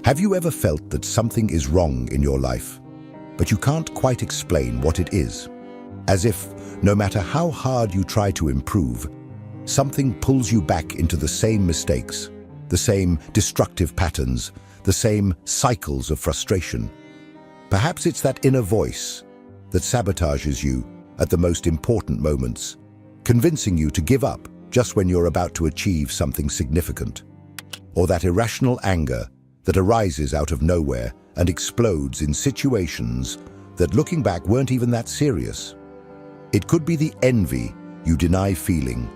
Have you ever felt that something is wrong in your life, but you can't quite explain what it is? As if, no matter how hard you try to improve, something pulls you back into the same mistakes, the same destructive patterns, the same cycles of frustration. Perhaps it's that inner voice that sabotages you at the most important moments, convincing you to give up just when you're about to achieve something significant. Or that irrational anger that arises out of nowhere and explodes in situations that, looking back, weren't even that serious. It could be the envy you deny feeling,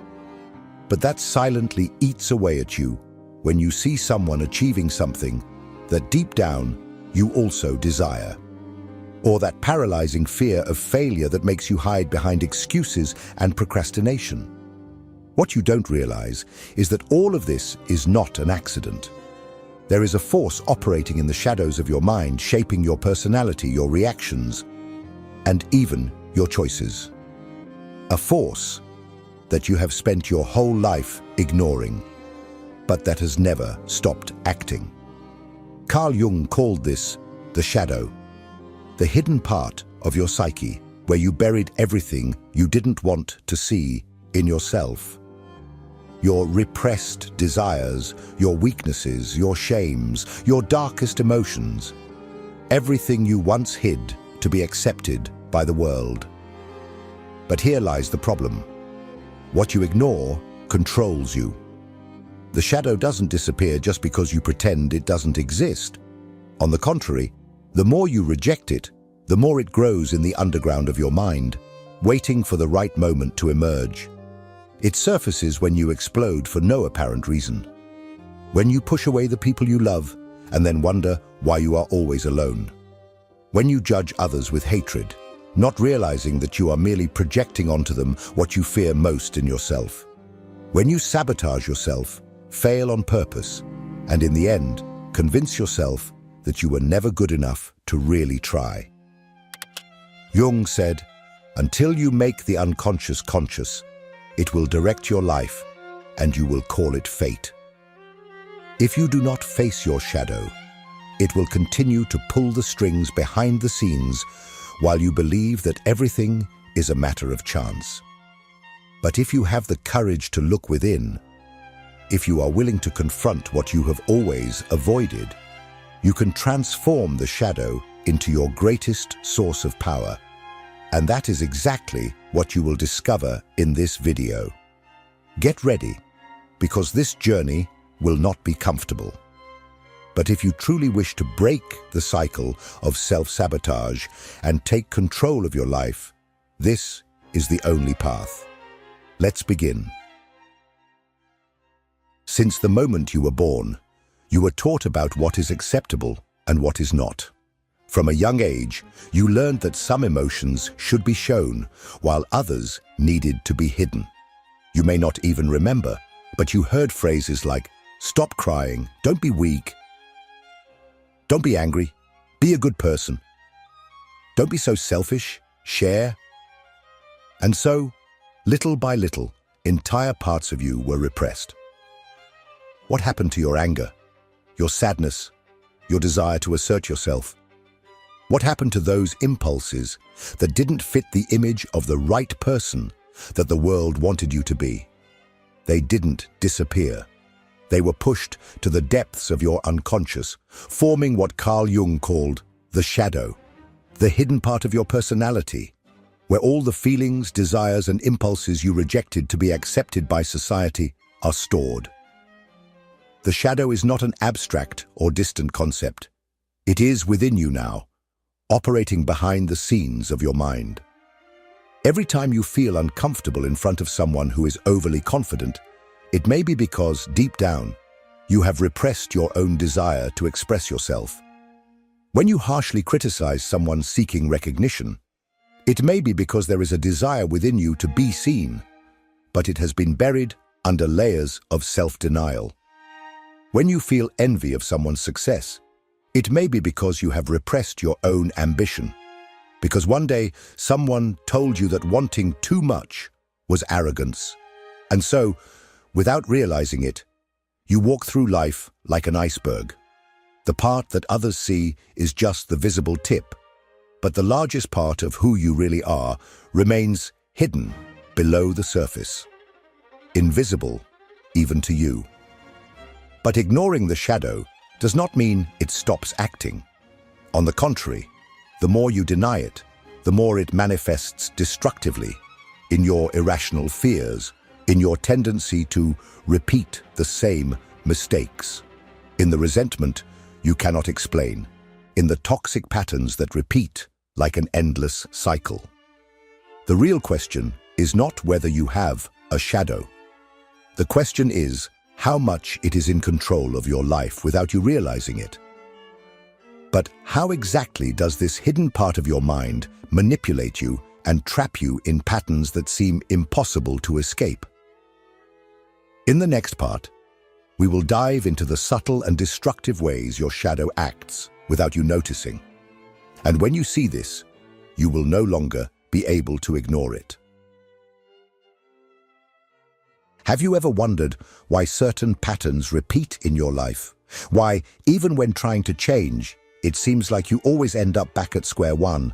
but that silently eats away at you when you see someone achieving something that deep down you also desire. Or that paralyzing fear of failure that makes you hide behind excuses and procrastination. What you don't realize is that all of this is not an accident. There is a force operating in the shadows of your mind, shaping your personality, your reactions, and even your choices. A force that you have spent your whole life ignoring, but that has never stopped acting. Carl Jung called this the shadow, the hidden part of your psyche, where you buried everything you didn't want to see in yourself. Your repressed desires, your weaknesses, your shames, your darkest emotions. Everything you once hid to be accepted by the world. But here lies the problem. What you ignore controls you. The shadow doesn't disappear just because you pretend it doesn't exist. On the contrary, the more you reject it, the more it grows in the underground of your mind, waiting for the right moment to emerge. It surfaces when you explode for no apparent reason. When you push away the people you love and then wonder why you are always alone. When you judge others with hatred, not realizing that you are merely projecting onto them what you fear most in yourself. When you sabotage yourself, fail on purpose, and in the end, convince yourself that you were never good enough to really try. Jung said, "Until you make the unconscious conscious, it will direct your life, and you will call it fate." If you do not face your shadow, it will continue to pull the strings behind the scenes while you believe that everything is a matter of chance. But if you have the courage to look within, if you are willing to confront what you have always avoided, you can transform the shadow into your greatest source of power. And that is exactly what you will discover in this video. Get ready, because this journey will not be comfortable. But if you truly wish to break the cycle of self-sabotage and take control of your life, this is the only path. Let's begin. Since the moment you were born, you were taught about what is acceptable and what is not. From a young age, you learned that some emotions should be shown, while others needed to be hidden. You may not even remember, but you heard phrases like, "Stop crying, don't be weak. Don't be angry, be a good person. Don't be so selfish, share." And so, little by little, entire parts of you were repressed. What happened to your anger, your sadness, your desire to assert yourself? What happened to those impulses that didn't fit the image of the right person that the world wanted you to be? They didn't disappear. They were pushed to the depths of your unconscious, forming what Carl Jung called the shadow, the hidden part of your personality, where all the feelings, desires, and impulses you rejected to be accepted by society are stored. The shadow is not an abstract or distant concept. It is within you now, operating behind the scenes of your mind. Every time you feel uncomfortable in front of someone who is overly confident, it may be because, deep down, you have repressed your own desire to express yourself. When you harshly criticize someone seeking recognition, it may be because there is a desire within you to be seen, but it has been buried under layers of self-denial. When you feel envy of someone's success, it may be because you have repressed your own ambition, because one day someone told you that wanting too much was arrogance. And so, without realizing it, you walk through life like an iceberg. The part that others see is just the visible tip, but the largest part of who you really are remains hidden below the surface, invisible even to you. But ignoring the shadow does not mean it stops acting. On the contrary, the more you deny it, the more it manifests destructively in your irrational fears, in your tendency to repeat the same mistakes, in the resentment you cannot explain, in the toxic patterns that repeat like an endless cycle. The real question is not whether you have a shadow. The question is how much it is in control of your life without you realizing it. But how exactly does this hidden part of your mind manipulate you and trap you in patterns that seem impossible to escape? In the next part, we will dive into the subtle and destructive ways your shadow acts without you noticing. And when you see this, you will no longer be able to ignore it. Have you ever wondered why certain patterns repeat in your life? Why, even when trying to change, it seems like you always end up back at square one?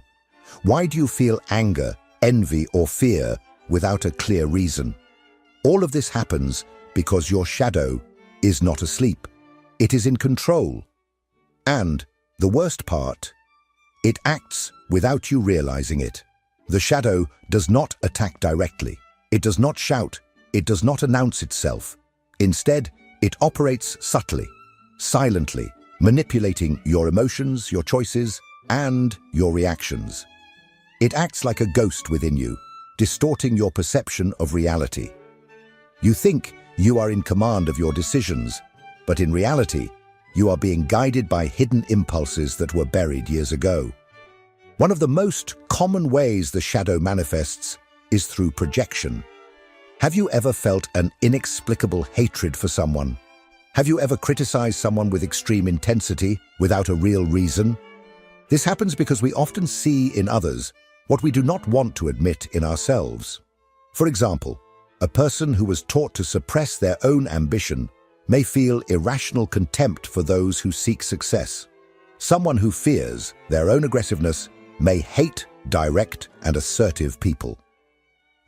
Why do you feel anger, envy, or fear without a clear reason? All of this happens because your shadow is not asleep. It is in control. And the worst part, it acts without you realizing it. The shadow does not attack directly. It does not shout. It does not announce itself. Instead, it operates subtly, silently, manipulating your emotions, your choices, and your reactions. It acts like a ghost within you, distorting your perception of reality. You think you are in command of your decisions, but in reality, you are being guided by hidden impulses that were buried years ago. One of the most common ways the shadow manifests is through projection. Have you ever felt an inexplicable hatred for someone? Have you ever criticized someone with extreme intensity without a real reason? This happens because we often see in others what we do not want to admit in ourselves. For example, a person who was taught to suppress their own ambition may feel irrational contempt for those who seek success. Someone who fears their own aggressiveness may hate direct and assertive people.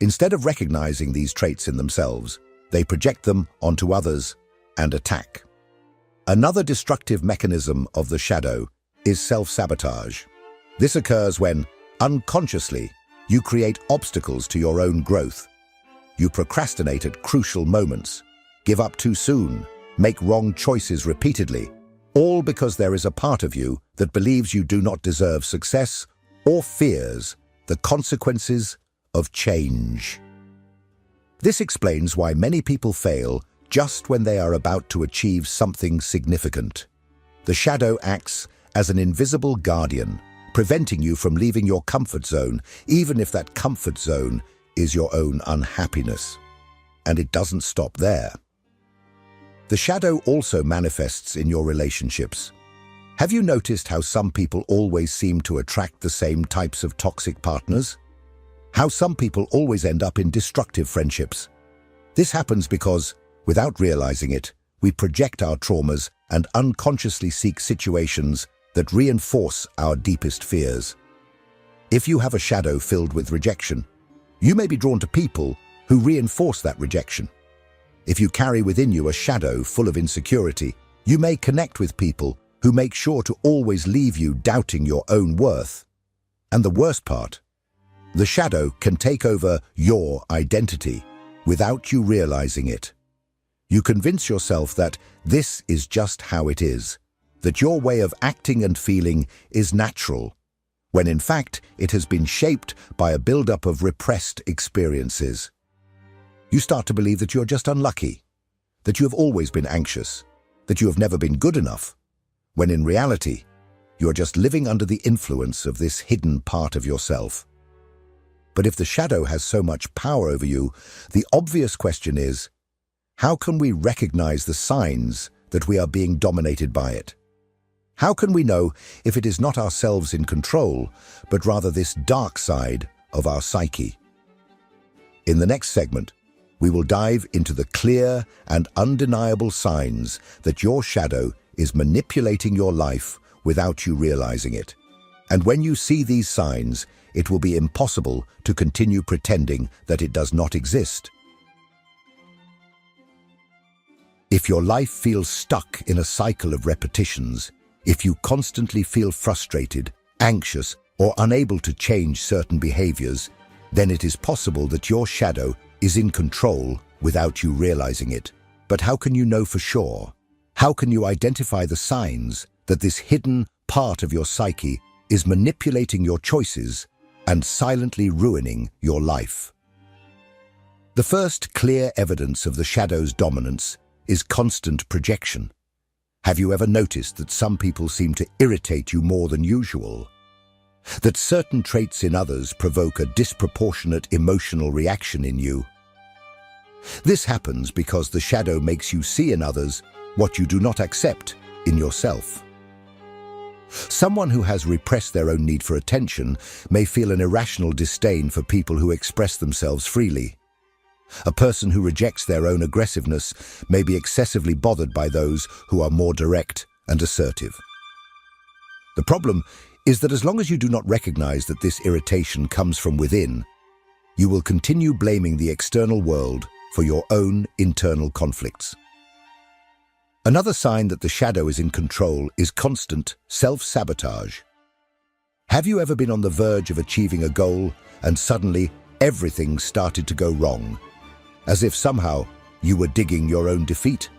Instead of recognizing these traits in themselves, they project them onto others and attack. Another destructive mechanism of the shadow is self-sabotage. This occurs when, unconsciously, you create obstacles to your own growth. You procrastinate at crucial moments, give up too soon, make wrong choices repeatedly, all because there is a part of you that believes you do not deserve success or fears the consequences of change. This explains why many people fail just when they are about to achieve something significant. The shadow acts as an invisible guardian, preventing you from leaving your comfort zone, even if that comfort zone is your own unhappiness. And it doesn't stop there. The shadow also manifests in your relationships. Have you noticed how some people always seem to attract the same types of toxic partners? How some people always end up in destructive friendships? This happens because, without realizing it, we project our traumas and unconsciously seek situations that reinforce our deepest fears. If you have a shadow filled with rejection, you may be drawn to people who reinforce that rejection. If you carry within you a shadow full of insecurity, you may connect with people who make sure to always leave you doubting your own worth. And the worst part, the shadow can take over your identity without you realizing it. You convince yourself that this is just how it is, that your way of acting and feeling is natural, when in fact it has been shaped by a buildup of repressed experiences. You start to believe that you're just unlucky, that you have always been anxious, that you have never been good enough, when in reality, you're just living under the influence of this hidden part of yourself. But if the shadow has so much power over you, the obvious question is, how can we recognize the signs that we are being dominated by it? How can we know if it is not ourselves in control, but rather this dark side of our psyche? In the next segment, we will dive into the clear and undeniable signs that your shadow is manipulating your life without you realizing it. And when you see these signs, it will be impossible to continue pretending that it does not exist. If your life feels stuck in a cycle of repetitions, if you constantly feel frustrated, anxious, or unable to change certain behaviors, then it is possible that your shadow is in control without you realizing it. But how can you know for sure? How can you identify the signs that this hidden part of your psyche is manipulating your choices and silently ruining your life? The first clear evidence of the shadow's dominance is constant projection. Have you ever noticed that some people seem to irritate you more than usual? That certain traits in others provoke a disproportionate emotional reaction in you? This happens because the shadow makes you see in others what you do not accept in yourself. Someone who has repressed their own need for attention may feel an irrational disdain for people who express themselves freely. A person who rejects their own aggressiveness may be excessively bothered by those who are more direct and assertive. The problem is that as long as you do not recognize that this irritation comes from within, you will continue blaming the external world for your own internal conflicts. Another sign that the shadow is in control is constant self-sabotage. Have you ever been on the verge of achieving a goal and suddenly everything started to go wrong, as if somehow you were digging your own defeat?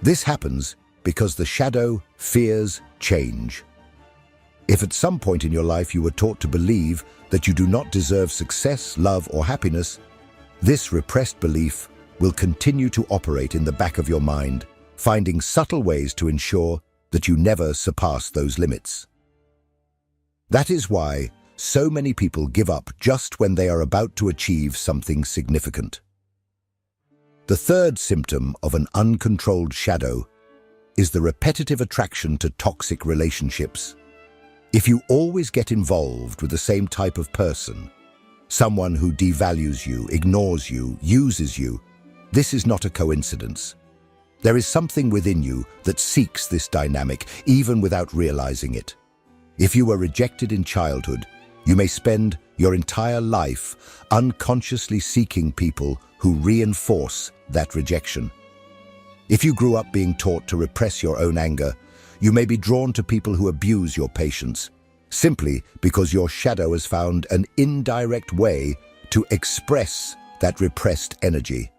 This happens because the shadow fears change. If at some point in your life you were taught to believe that you do not deserve success, love, or happiness, this repressed belief will continue to operate in the back of your mind, finding subtle ways to ensure that you never surpass those limits. That is why so many people give up just when they are about to achieve something significant. The third symptom of an uncontrolled shadow is the repetitive attraction to toxic relationships. If you always get involved with the same type of person, someone who devalues you, ignores you, uses you, this is not a coincidence. There is something within you that seeks this dynamic, even without realizing it. If you were rejected in childhood, you may spend your entire life unconsciously seeking people who reinforce that rejection. If you grew up being taught to repress your own anger, you may be drawn to people who abuse your patience, simply because your shadow has found an indirect way to express that repressed energy.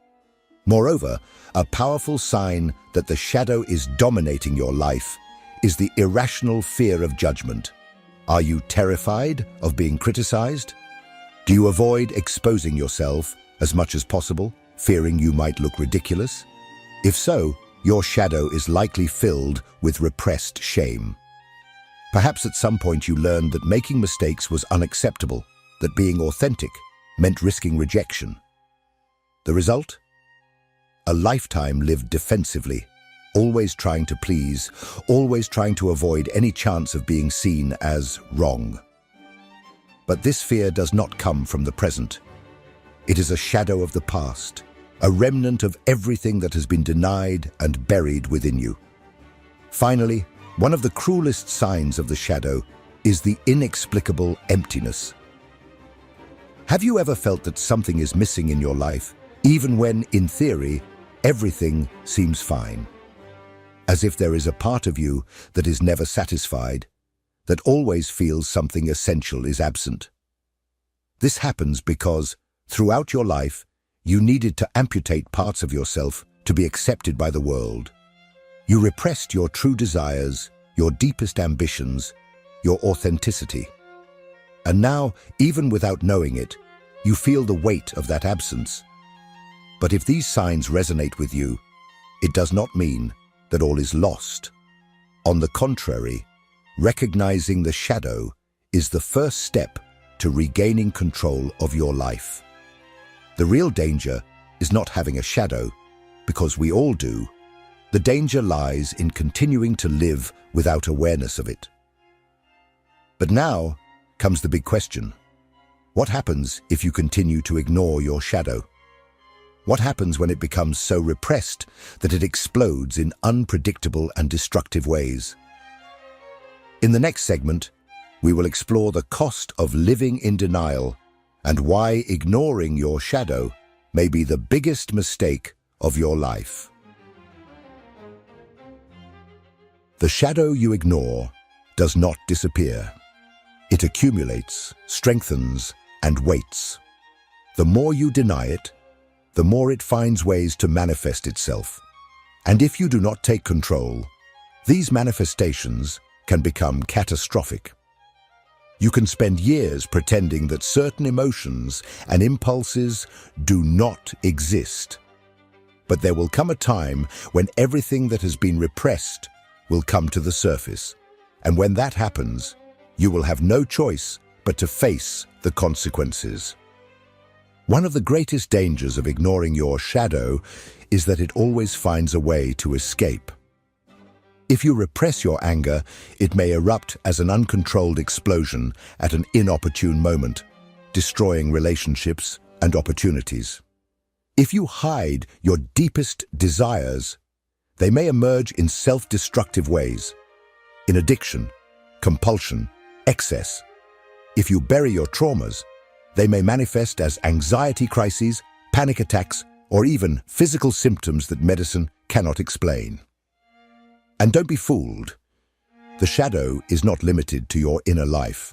Moreover, a powerful sign that the shadow is dominating your life is the irrational fear of judgment. Are you terrified of being criticized? Do you avoid exposing yourself as much as possible, fearing you might look ridiculous? If so, your shadow is likely filled with repressed shame. Perhaps at some point you learned that making mistakes was unacceptable, that being authentic meant risking rejection. The result? A lifetime lived defensively, always trying to please, always trying to avoid any chance of being seen as wrong. But this fear does not come from the present. It is a shadow of the past, a remnant of everything that has been denied and buried within you. Finally, one of the cruelest signs of the shadow is the inexplicable emptiness. Have you ever felt that something is missing in your life, even when, in theory, everything seems fine? As if there is a part of you that is never satisfied, that always feels something essential is absent. This happens because, throughout your life, you needed to amputate parts of yourself to be accepted by the world. You repressed your true desires, your deepest ambitions, your authenticity. And now, even without knowing it, you feel the weight of that absence. But if these signs resonate with you, it does not mean that all is lost. On the contrary, recognizing the shadow is the first step to regaining control of your life. The real danger is not having a shadow, because we all do. The danger lies in continuing to live without awareness of it. But now comes the big question. What happens if you continue to ignore your shadow? What happens when it becomes so repressed that it explodes in unpredictable and destructive ways? In the next segment, we will explore the cost of living in denial and why ignoring your shadow may be the biggest mistake of your life. The shadow you ignore does not disappear. It accumulates, strengthens, and waits. The more you deny it, the more it finds ways to manifest itself. And if you do not take control, these manifestations can become catastrophic. You can spend years pretending that certain emotions and impulses do not exist. But there will come a time when everything that has been repressed will come to the surface. And when that happens, you will have no choice but to face the consequences. One of the greatest dangers of ignoring your shadow is that it always finds a way to escape. If you repress your anger, it may erupt as an uncontrolled explosion at an inopportune moment, destroying relationships and opportunities. If you hide your deepest desires, they may emerge in self-destructive ways, in addiction, compulsion, excess. If you bury your traumas, they may manifest as anxiety crises, panic attacks, or even physical symptoms that medicine cannot explain. And don't be fooled. The shadow is not limited to your inner life.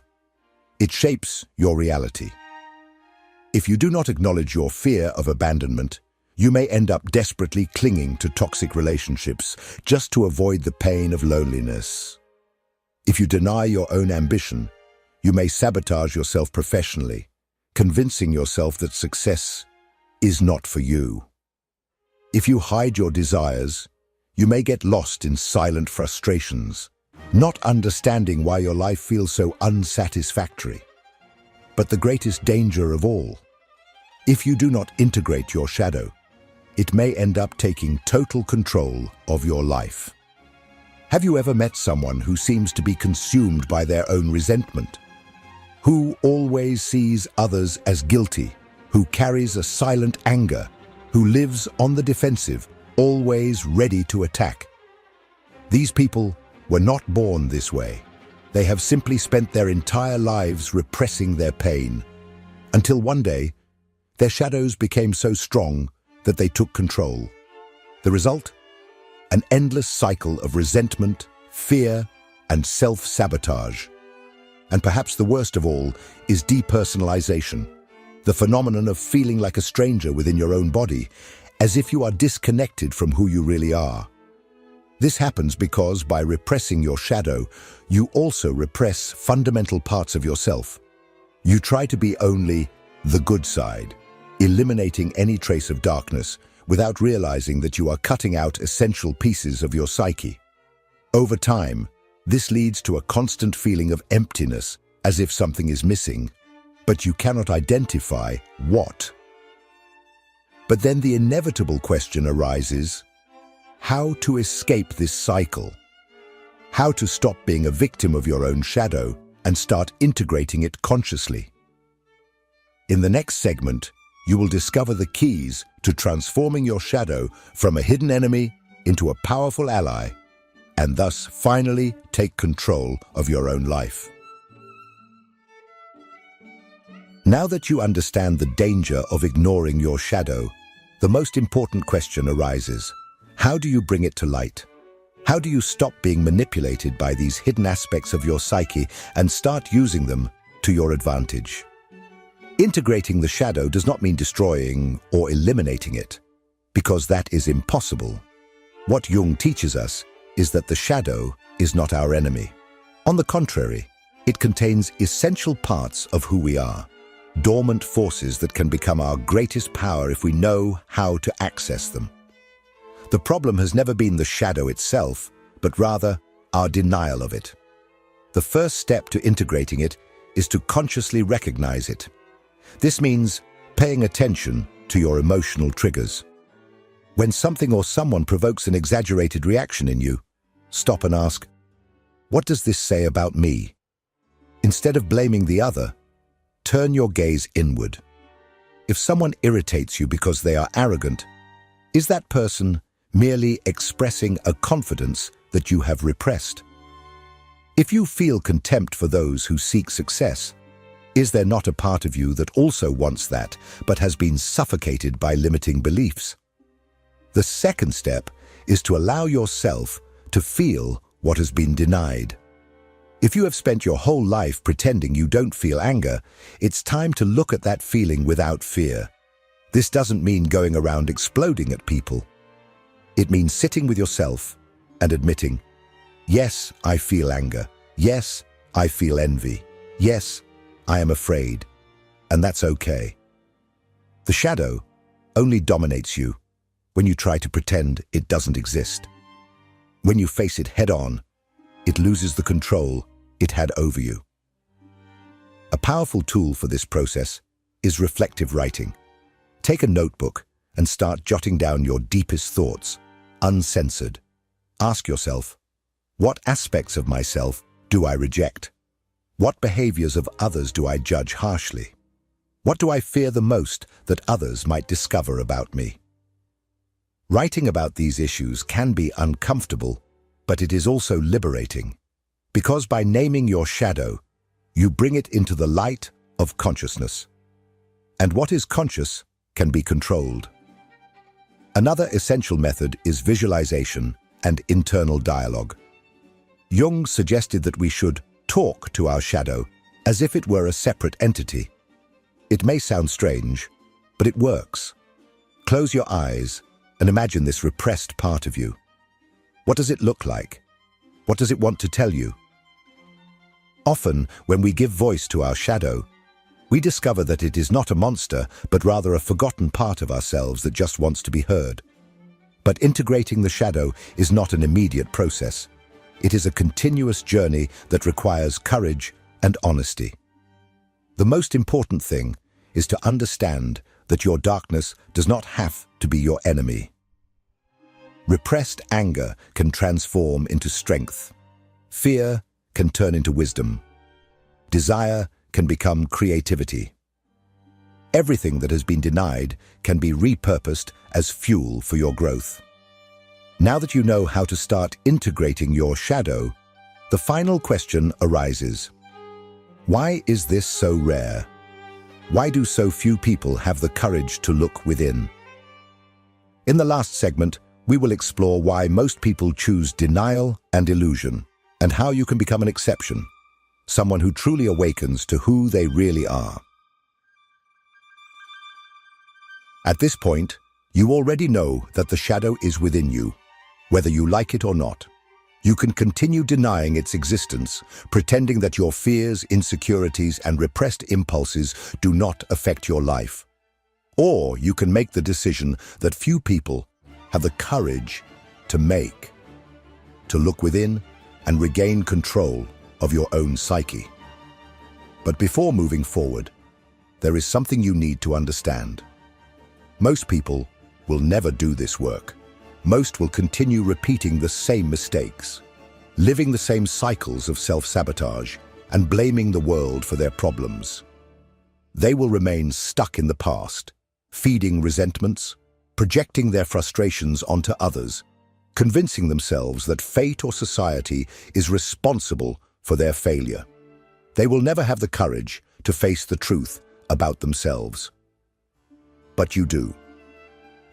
It shapes your reality. If you do not acknowledge your fear of abandonment, you may end up desperately clinging to toxic relationships just to avoid the pain of loneliness. If you deny your own ambition, you may sabotage yourself professionally, convincing yourself that success is not for you. If you hide your desires, you may get lost in silent frustrations, not understanding why your life feels so unsatisfactory. But the greatest danger of all, if you do not integrate your shadow, it may end up taking total control of your life. Have you ever met someone who seems to be consumed by their own resentment? Who always sees others as guilty, who carries a silent anger, who lives on the defensive, always ready to attack? These people were not born this way. They have simply spent their entire lives repressing their pain, until one day, their shadows became so strong that they took control. The result? An endless cycle of resentment, fear, and self-sabotage. And perhaps the worst of all is depersonalization, the phenomenon of feeling like a stranger within your own body, as if you are disconnected from who you really are. This happens because by repressing your shadow, you also repress fundamental parts of yourself. You try to be only the good side, eliminating any trace of darkness without realizing that you are cutting out essential pieces of your psyche. Over time, this leads to a constant feeling of emptiness, as if something is missing, but you cannot identify what. But then the inevitable question arises: how to escape this cycle? How to stop being a victim of your own shadow and start integrating it consciously? In the next segment, you will discover the keys to transforming your shadow from a hidden enemy into a powerful ally, and thus finally take control of your own life. Now that you understand the danger of ignoring your shadow, the most important question arises: how do you bring it to light? How do you stop being manipulated by these hidden aspects of your psyche and start using them to your advantage? Integrating the shadow does not mean destroying or eliminating it, because that is impossible. What Jung teaches us is that the shadow is not our enemy. On the contrary, it contains essential parts of who we are, dormant forces that can become our greatest power if we know how to access them. The problem has never been the shadow itself, but rather our denial of it. The first step to integrating it is to consciously recognize it. This means paying attention to your emotional triggers. When something or someone provokes an exaggerated reaction in you, stop and ask, what does this say about me? Instead of blaming the other, turn your gaze inward. If someone irritates you because they are arrogant, is that person merely expressing a confidence that you have repressed? If you feel contempt for those who seek success, is there not a part of you that also wants that, but has been suffocated by limiting beliefs? The second step is to allow yourself to feel what has been denied. If you have spent your whole life pretending you don't feel anger, it's time to look at that feeling without fear. This doesn't mean going around exploding at people. It means sitting with yourself and admitting, yes, I feel anger. Yes, I feel envy. Yes, I am afraid. And that's okay. The shadow only dominates you when you try to pretend it doesn't exist. When you face it head-on, it loses the control it had over you. A powerful tool for this process is reflective writing. Take a notebook and start jotting down your deepest thoughts, uncensored. Ask yourself, what aspects of myself do I reject? What behaviors of others do I judge harshly? What do I fear the most that others might discover about me? Writing about these issues can be uncomfortable, but it is also liberating, because by naming your shadow, you bring it into the light of consciousness. And what is conscious can be controlled. Another essential method is visualization and internal dialogue. Jung suggested that we should talk to our shadow as if it were a separate entity. It may sound strange, but it works. Close your eyes and imagine this repressed part of you. What does it look like? What does it want to tell you? Often, when we give voice to our shadow, we discover that it is not a monster, but rather a forgotten part of ourselves that just wants to be heard. But integrating the shadow is not an immediate process. It is a continuous journey that requires courage and honesty. The most important thing is to understand that your darkness does not have to be your enemy. Repressed anger can transform into strength. Fear can turn into wisdom. Desire can become creativity. Everything that has been denied can be repurposed as fuel for your growth. Now that you know how to start integrating your shadow, the final question arises. Why is this so rare? Why do so few people have the courage to look within? In the last segment, we will explore why most people choose denial and illusion, and how you can become an exception, someone who truly awakens to who they really are. At this point, you already know that the shadow is within you, whether you like it or not. You can continue denying its existence, pretending that your fears, insecurities, and repressed impulses do not affect your life. Or you can make the decision that few people have the courage to make, to look within and regain control of your own psyche. But before moving forward, there is something you need to understand. Most people will never do this work. Most will continue repeating the same mistakes, living the same cycles of self-sabotage, and blaming the world for their problems. They will remain stuck in the past, feeding resentments, projecting their frustrations onto others, convincing themselves that fate or society is responsible for their failure. They will never have the courage to face the truth about themselves. But you do.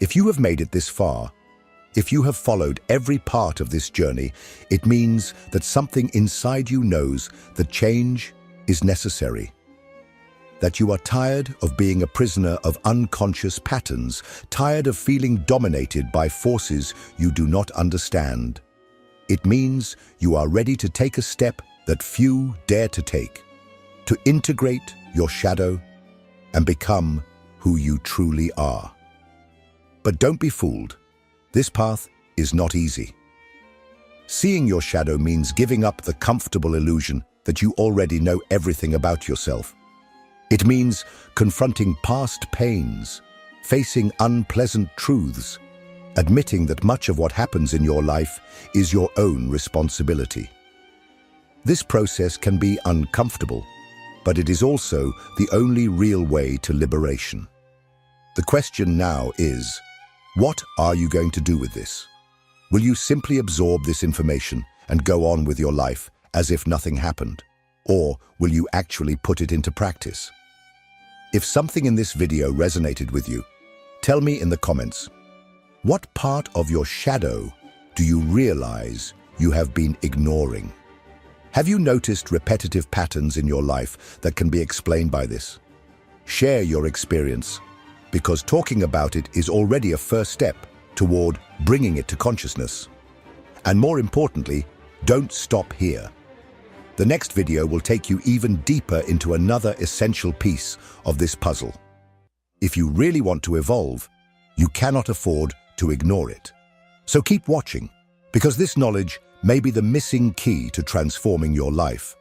If you have made it this far, if you have followed every part of this journey, it means that something inside you knows that change is necessary. That you are tired of being a prisoner of unconscious patterns, tired of feeling dominated by forces you do not understand. It means you are ready to take a step that few dare to take, to integrate your shadow and become who you truly are. But don't be fooled. This path is not easy. Seeing your shadow means giving up the comfortable illusion that you already know everything about yourself. It means confronting past pains, facing unpleasant truths, admitting that much of what happens in your life is your own responsibility. This process can be uncomfortable, but it is also the only real way to liberation. The question now is, what are you going to do with this? Will you simply absorb this information and go on with your life as if nothing happened? Or will you actually put it into practice? If something in this video resonated with you, tell me in the comments. What part of your shadow do you realize you have been ignoring? Have you noticed repetitive patterns in your life that can be explained by this? Share your experience, because talking about it is already a first step toward bringing it to consciousness. And more importantly, don't stop here. The next video will take you even deeper into another essential piece of this puzzle. If you really want to evolve, you cannot afford to ignore it. So keep watching, because this knowledge may be the missing key to transforming your life.